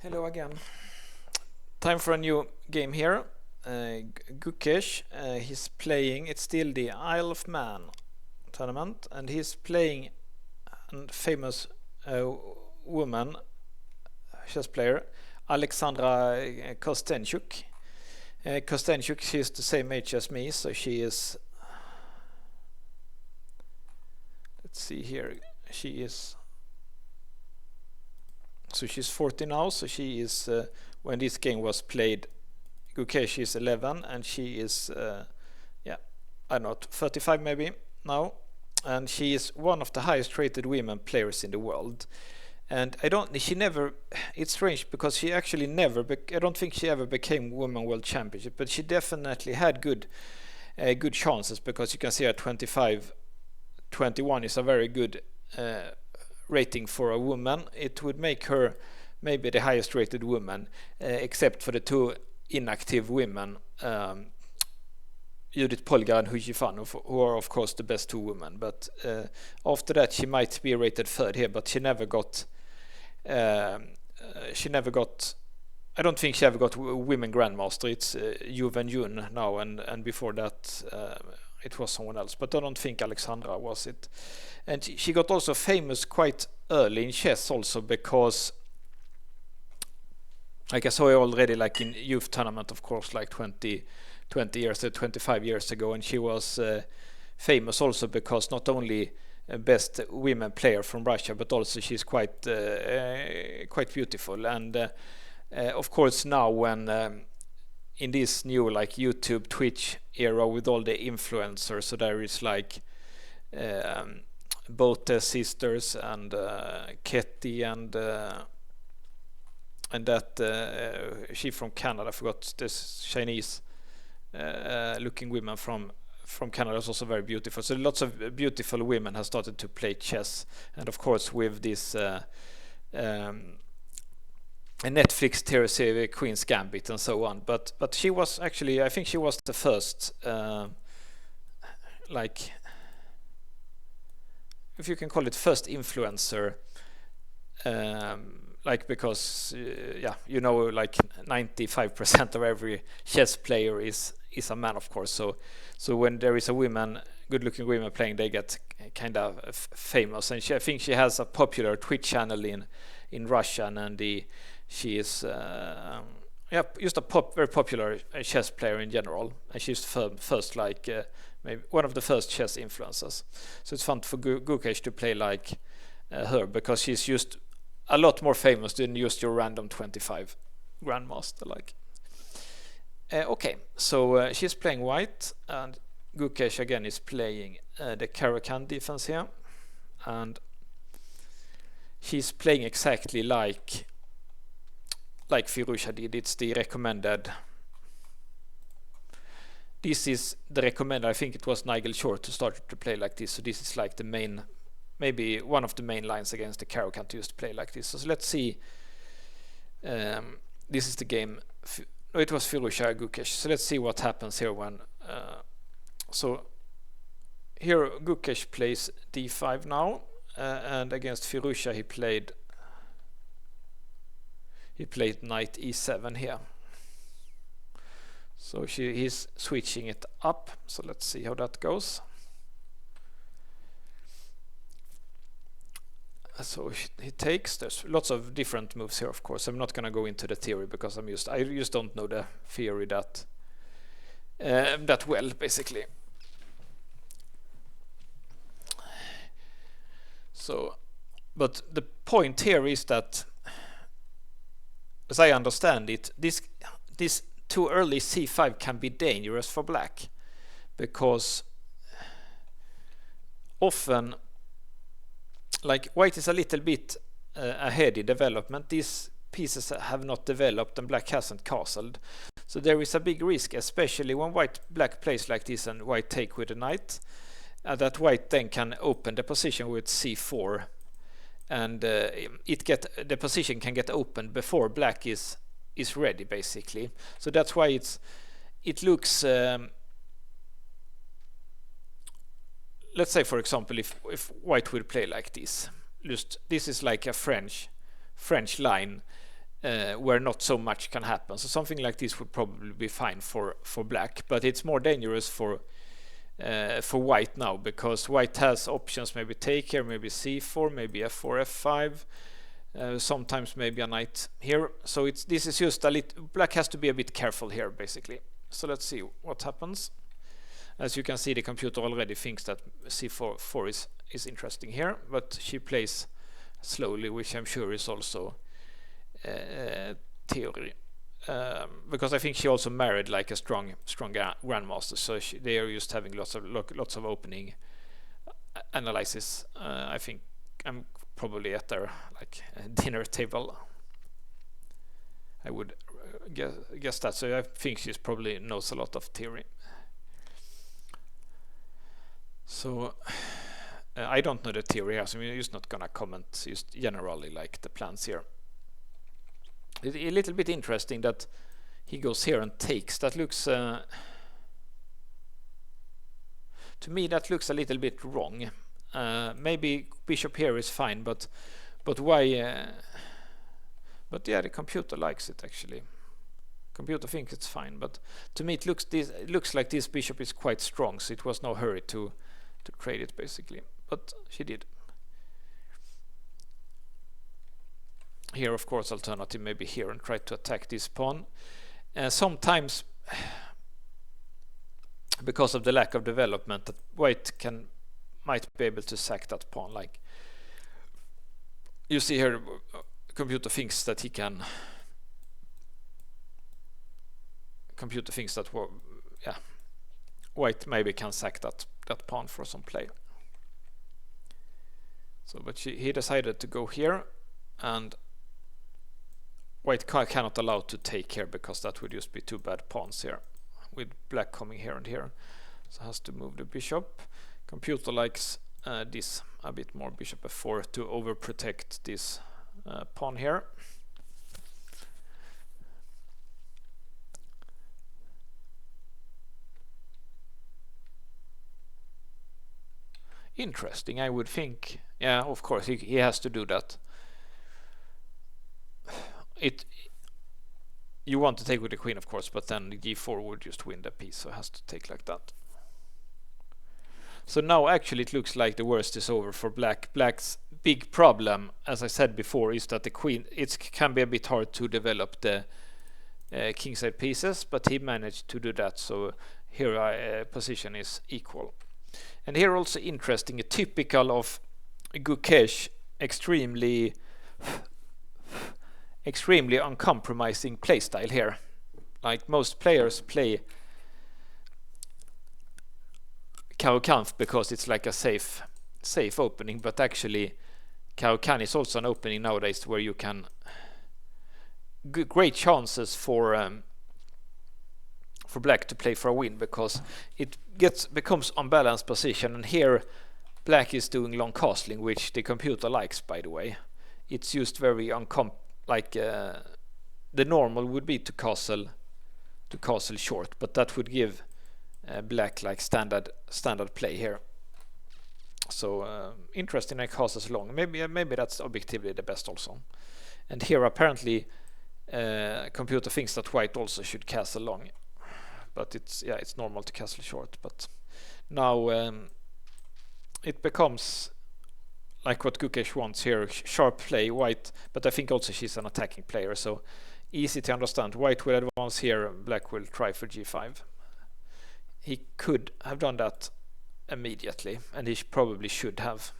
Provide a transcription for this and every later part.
Hello again. Time for a new game here. Gukesh, he's playing, it's still the Isle of Man tournament, and he's playing a famous woman, chess player, Alexandra Kosteniuk. Kosteniuk, she's the same age as me, so she is, let's see here, so she's 40 now, so she is, when this game was played, Gukesh is 11, and she is, I don't know, 35 maybe now, and she is one of the highest rated women players in the world. And it's strange because she actually I don't think she ever became Women World Championship, but she definitely had good chances, because you can see at 25-21 is a very good rating for a woman. It would make her maybe the highest rated woman, except for the two inactive women, Judith Polgar and Hu Jifan, who are of course the best two women. But after that she might be rated third here, but she never got I don't think she ever got women Grandmaster. It's Yu Wen Yun now, and before that it was someone else, but I don't think Alexandra was it. And she got also famous quite early in chess also, because like I saw her already like in youth tournament, of course, like 25 years ago, and she was famous also because not only best women player from Russia, but also she's quite beautiful. And of course now when in this new like YouTube, Twitch era with all the influencers, so there is like both the sisters and Ketty and that she from Canada, I forgot, this Chinese looking women from Canada is also very beautiful. So lots of beautiful women have started to play chess, and of course with this a Netflix series, Queen's Gambit and so on. But she was actually, I think she was the first like, if you can call it, first influencer, like, because like 95% of every chess player is a man, of course. So when there is a good-looking women playing, they get kind of famous. And I think she has a popular Twitch channel in Russian, and she is just a very popular chess player in general. And she's first like maybe one of the first chess influencers. So it's fun for Gukesh to play like her, because she's just a lot more famous than just your random 25 Grandmaster. Like, okay, so she's playing white, and Gukesh again is playing the Carlsen defense here, and she's playing exactly like Firuzha did. It's the recommended. This is the recommended. I think it was Nigel Short who started to play like this. So this is like the main, maybe one of the main lines against the Carlsen to just play like this. So let's see. This is the game. No, it was Firuzha Gukesh. So let's see what happens here when. So here Gukesh plays d5 now, and against Firuzha he played knight e7 here. So he's switching it up. So let's see how that goes. So he takes. There's lots of different moves here, of course. I'm not going to go into the theory because I just don't know the theory that well, basically. So, but the point here is that, as I understand it, this too early c5 can be dangerous for black, because often, like, white is a little bit ahead in development. These pieces have not developed and black hasn't castled. So there is a big risk, especially when black plays like this and white take with a knight, that white then can open the position with c4, and the position can get opened before black is ready, basically. So that's why it looks. Let's say, for example, if white will play like this, this is like a French line. where not so much can happen. So something like this would probably be fine for black, but it's more dangerous for white now, because white has options, maybe take here, maybe c4, maybe f4, f5, sometimes maybe a knight here. So this is just a little, black has to be a bit careful here basically. So let's see what happens. As you can see, the computer already thinks that c4 is interesting here, but she plays slowly, which I'm sure is also theory. Because I think she also married like a strong grandmaster, so they are just having lots of opening analysis. I think I'm probably at their like dinner table. I would guess that. So I think she probably knows a lot of theory. So I don't know the theory here, so I'm just not gonna comment just generally like the plans here. It's a little bit interesting that he goes here and takes. That looks to me that looks a little bit wrong. Maybe bishop here is fine, but why? But yeah, the computer likes it actually. Computer thinks it's fine, but to me it looks like this bishop is quite strong, so it was no hurry to trade it basically. But she did. Here, of course, alternative maybe here and try to attack this pawn. Sometimes, because of the lack of development, that white might be able to sack that pawn. Like you see here, computer thinks that he can. Computer thinks that yeah, white maybe can sack that pawn for some play. So, but he decided to go here, and white cannot allow to take here because that would just be two bad pawns here, with black coming here and here. So has to move the bishop. Computer likes this a bit more, bishop f4, to overprotect this pawn here. Interesting, I would think. Yeah, of course he has to do that. You want to take with the queen, of course, but then the g4 would just win the piece, so it has to take like that. So now actually it looks like the worst is over for black. Black's big problem, as I said before, is that the queen, it can be a bit hard to develop the kingside pieces, but he managed to do that, so here position is equal. And here also interesting, a typical of Gukesh, extremely uncompromising playstyle here. Like most players play Caro-Kann because it's like a safe opening, but actually Caro-Kann is also an opening nowadays where you can great chances for black to play for a win, because it becomes unbalanced position, and here black is doing long castling, which the computer likes, by the way. It's just very the normal would be to castle short, but that would give black like standard play here. So interesting, I castles long. Maybe that's objectively the best also. And here apparently computer thinks that white also should castle long, but it's normal to castle short. But now it becomes like what Gukesh wants here, sharp play white, but I think also she's an attacking player, so easy to understand. White will advance here, black will try for g5. He could have done that immediately, and he probably should have.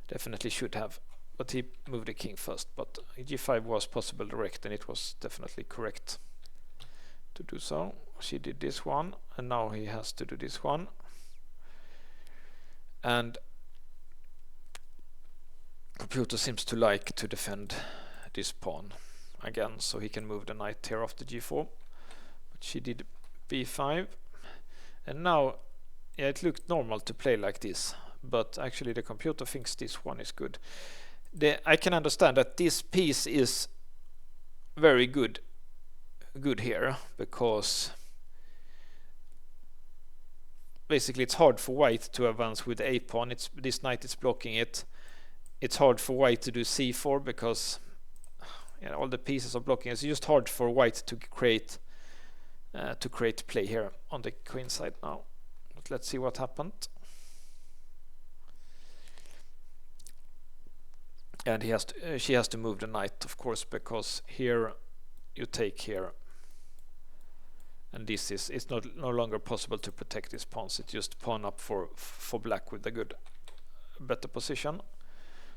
Definitely should have, but he moved the king first, but g5 was possible direct, and it was definitely correct to do so. She did this one, and now he has to do this one. And computer seems to like to defend this pawn again, so he can move the knight here after g4. But she did b5, and now it looked normal to play like this, but actually the computer thinks this one is good. I can understand that this piece is very good here, because basically it's hard for white to advance with a pawn. This knight is blocking it. It's hard for white to do c4 because all the pieces are blocking. It's just hard for white to create play here on the queen side now. But let's see what happened. And she has to move the knight, of course, because here you take here, and this is no longer possible to protect these pawns. It's just pawn up for black with a better position.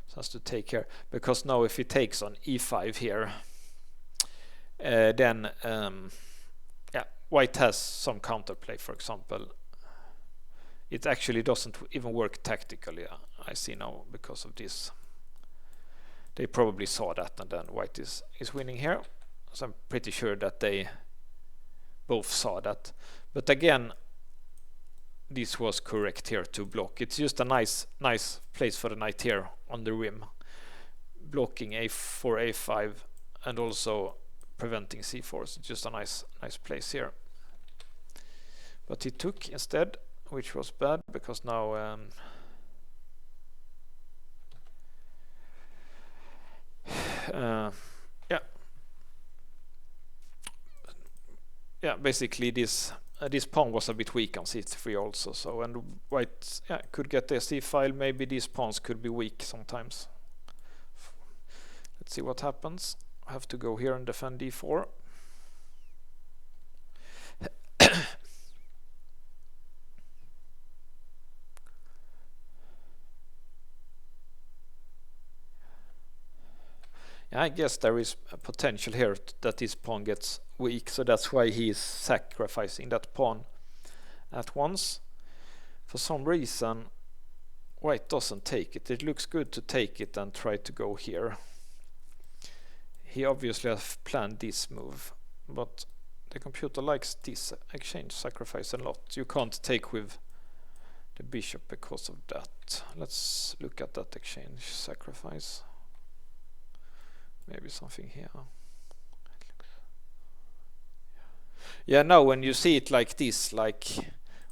So has to take here, because now if he takes on e5 here, then white has some counterplay. For example, it actually doesn't even work tactically, I see now, because of this. They probably saw that, and then white is winning here. So I'm pretty sure that they both saw that. But again, this was correct here to block. It's just a nice place for the knight here on the rim, blocking a4, a5, and also preventing c4. So just a nice place here. But he took instead, which was bad, because now basically this pawn was a bit weak on c3 also. So, and white could get the c file. Maybe these pawns could be weak sometimes. Let's see what happens. I have to go here and defend d4. I guess there is a potential here that this pawn gets weak, so that's why he is sacrificing that pawn at once. For some reason, white doesn't take it. It looks good to take it and try to go here. He obviously has planned this move, but the computer likes this exchange sacrifice a lot. You can't take with the bishop because of that. Let's look at that exchange sacrifice. Maybe something here. Yeah, now when you see it like this, like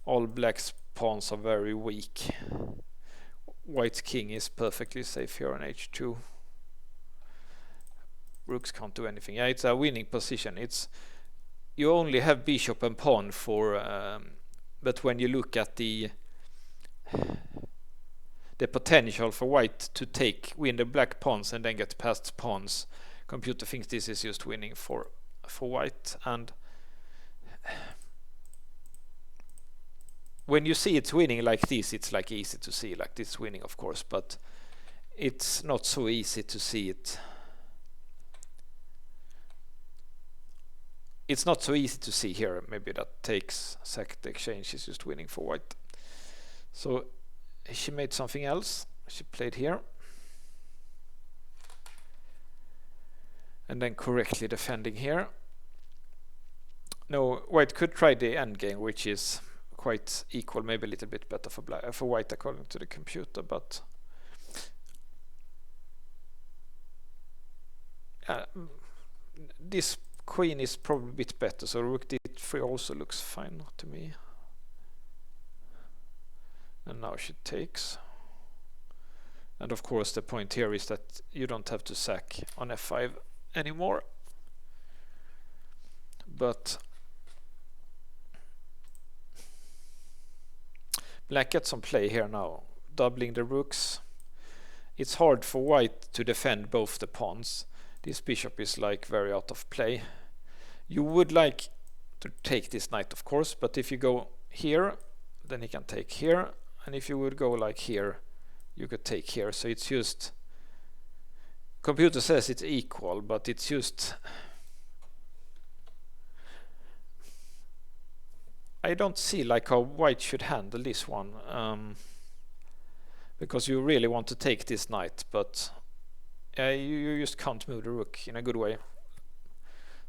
all black's pawns are very weak, white king is perfectly safe here on h2. Rooks can't do anything. Yeah, it's a winning position. You only have bishop and pawn for, but when you look at the potential for white to win the black pawns and then get past pawns, computer thinks this is just winning for white. And when you see it's winning like this, it's like easy to see like this winning, of course, but it's not so easy to see it. It's not so easy to see here. Maybe that takes second exchange is just winning for white. So she made something else. She played here. And then correctly defending here. No, white could try the endgame, which is quite equal, maybe a little bit better for white according to the computer, but this queen is probably a bit better, so rook d3 also looks fine to me. And now she takes. And of course the point here is that you don't have to sack on f5 anymore. But black gets some play here now, doubling the rooks. It's hard for white to defend both the pawns. This bishop is like very out of play. You would like to take this knight, of course, but if you go here, then he can take here. And if you would go like here, you could take here. So it's just, computer says it's equal, but it's just, I don't see like how white should handle this one, because you really want to take this knight, but you just can't move the rook in a good way.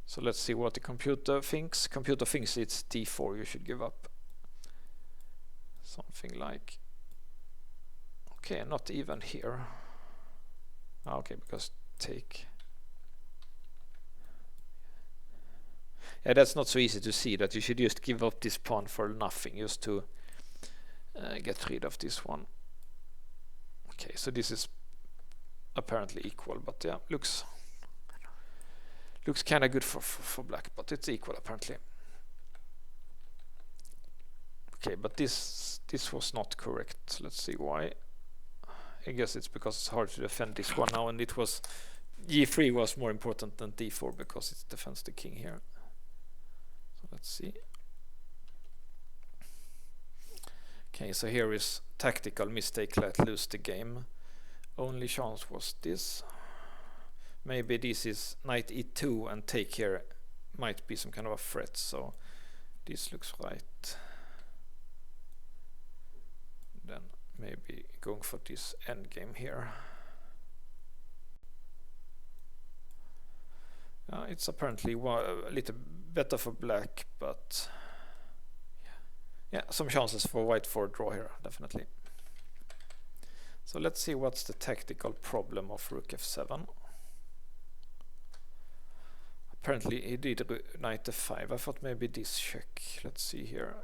So let's see what the computer thinks. Computer thinks it's d4 you should give up. Something like, okay, not even here. Okay, because take. Yeah, that's not so easy to see, that you should just give up this pawn for nothing, just to get rid of this one. Okay, so this is apparently equal, but yeah, looks Looks kind of good for black, but it's equal apparently. Okay, but this was not correct. Let's see why. I guess it's because it's hard to defend this one now, and it was G3 was more important than D4 because it defends the king here. So let's see. Okay, so here is tactical mistake, let lose the game. Only chance was this. Maybe this is knight e2 and take here might be some kind of a threat, so this looks right. Then maybe going for this endgame here. It's apparently a little better for black, but yeah, some chances for white for a draw here, definitely. So let's see what's the tactical problem of rook f7. Apparently he did knight f5. I thought maybe this check. Let's see here.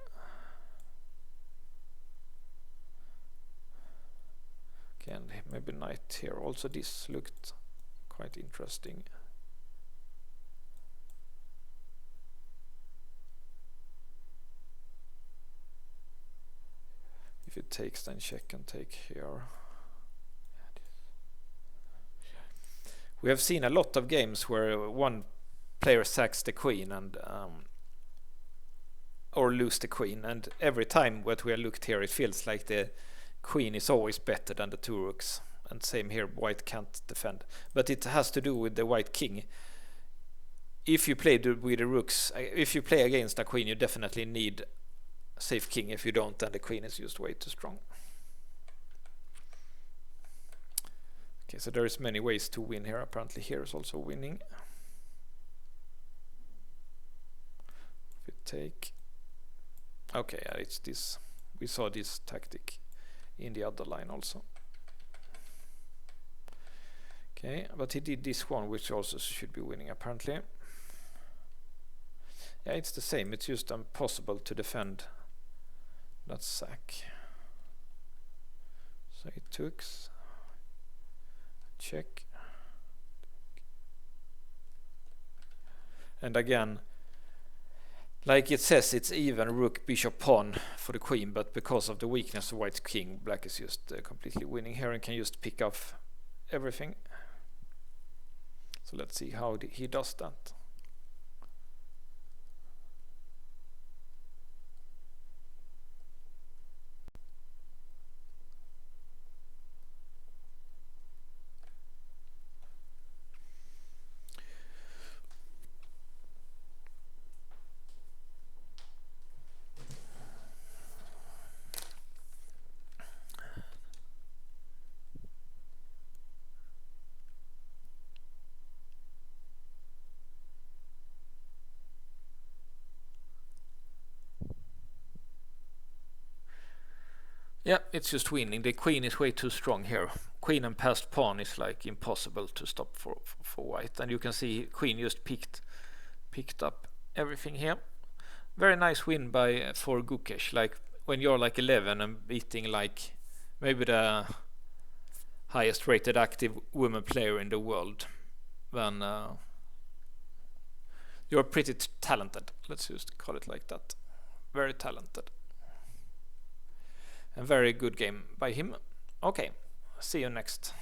Okay, and maybe knight here. Also this looked quite interesting. If it takes, then check and take here. We have seen a lot of games where one player sacks the queen and or lose the queen, and every time what we have looked here, it feels like the queen is always better than the two rooks, and same here, white can't defend, but it has to do with the white king. If you play with the rooks, if you play against a queen, you definitely need safe king. If you don't, then the queen is just way too strong. Okay, so there is many ways to win here. Apparently here is also winning. If you take, okay, yeah, it's this. We saw this tactic in the other line also. Okay, but he did this one, which also should be winning apparently. Yeah, it's the same. It's just impossible to defend that sack. So he took, check, and again, like it says, it's even rook, bishop, pawn for the queen, but because of the weakness of white king, black is just completely winning here and can just pick up everything. So let's see how he does that. Yeah, it's just winning. The queen is way too strong here. Queen and passed pawn is like impossible to stop for white. And you can see queen just picked up everything here. Very nice win for Gukesh. Like when you're like 11 and beating like maybe the highest rated active women player in the world, then you're pretty talented. Let's just call it like that. Very talented. A very good game by him. Okay, see you next.